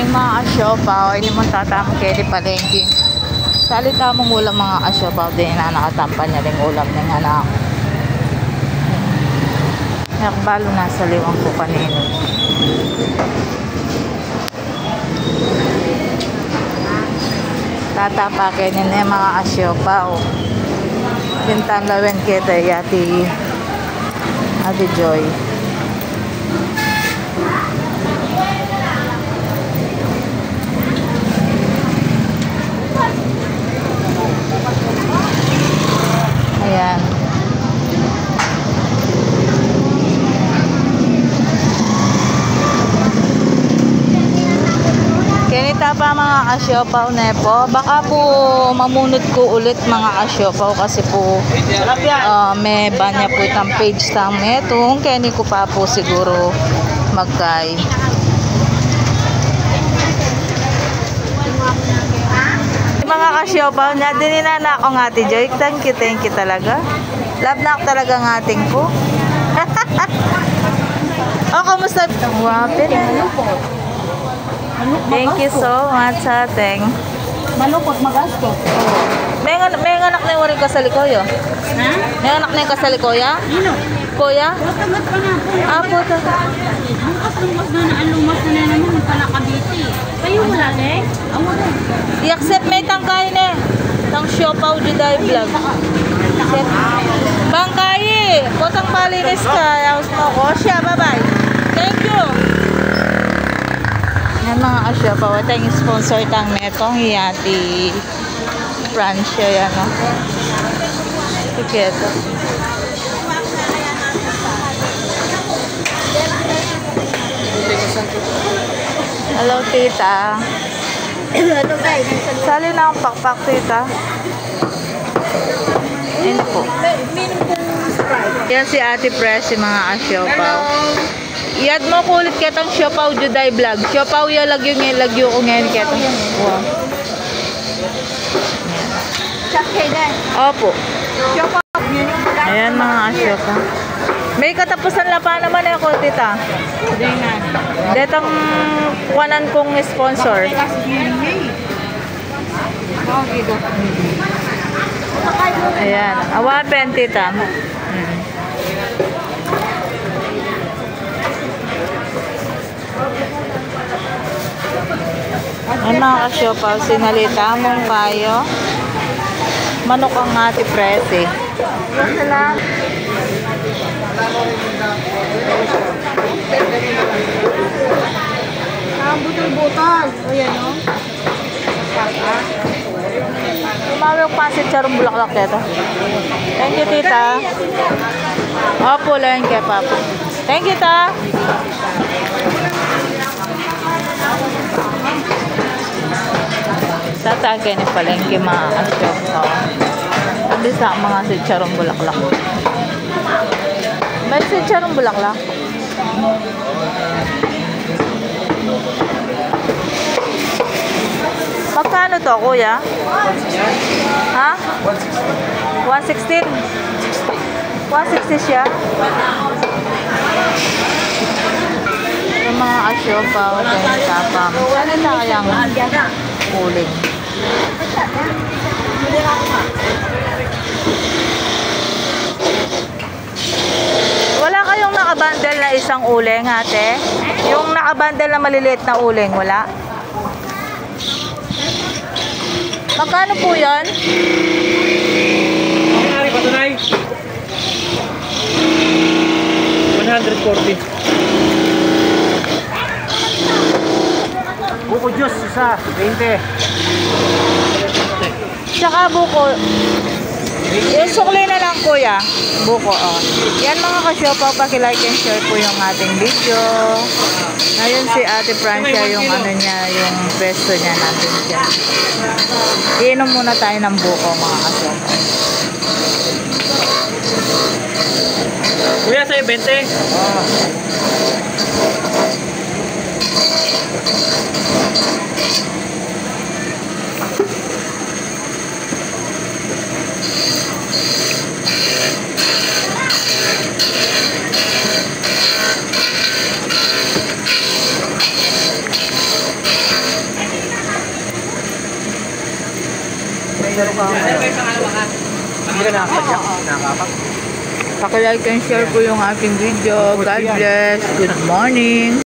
mga asyopaw, hindi mo tatamang kayo di palengke. Salita mong ulam mga asyopaw, din na nakatampan niya rin ulam ng anak. Nakbalo nasa liwang ko kanino. Tatapakin niya mga asyopaw. Bintang lawin kita yati Ate Joy. Ayan. Kinita pa mga asyopaw nepo. Baka po mamunod ko ulit mga asyopaw kasi po may banya po itang page tang metong. Kaya ko pa po siguro magkay. Mga kasyopaw niya, dinina na ako ng Ate Joy. Thank you talaga. Love na ako talaga ng ating po. Oh, kamusta? Wapin na. Thank you so much, ating. Malupot, magasto. May anak na yung waring kasalikoyo. Ha? May anak na yung kasalikoya? Nino? Kuya? Tagat pa na po. Apo, Lumas na alumas na naman pala kabiti. Kayo wala eh? Wala. i-accept may tangkay na. Tang siopaw juday vlog. Bangkay! Kotang malinis ka. Yaos mo ko. Siya, bye-bye. Thank you. Yan mga asyopaw. Ito yung sponsor tang metong hiyati. Francia yan o. Tiketo. Hello, tita. Ano guys? Sali na akong pakpak, tita. Ayun po. Yan si Ate Press, yung mga asyopaw. Iad mo kulit ketang siopaw juday vlog. Siopaw yung lagyo ko ngayon ketang. Wow. Opo. Ayan mga asyopaw. May katapusan la pa naman ako, tita. Detang kuwanan kong sponsor. Ayan. Awapen, tita. Ayan mga kasyopaw, sinalita mong kayo. Manok ang Ate Presi. Masala. Butol-butol. O yan o. Tumawi yung pasit charong bulaklak ito. Thank you, tita. Opo, lang kaya papo. Thank you, ta. Tatagay ni palengke mga asyok. Sabi sa mga si charong bulaklak. May si charong bulaklak. Magkano to, kuya? Ha? 116. 160 siya. Yung mga asyopaw, kaya tapang. Ano na kayang uling? Wala kayong nakabundle na isang uling, ate? Yung nakabundle na maliliit na uling, wala? Magkano po yan? Nangyari pa tunay? 140. Buko juice isa, 20. Tsaka buko. Yung sukli na lang kuya. Buko, oh. Yan mga kasyopaw, paki-like and share po yung ating video. Ngayon si Ate Francia, yung ano niya, yung pesto niya natin siya. Iinom muna tayo ng buko mga kasyopaw. Kuya, sa'yo 20? Oh. meron ka. Hindi ka nakakadyak. Nakakapak. Paki-like and share po yung ating video. God bless. Good morning.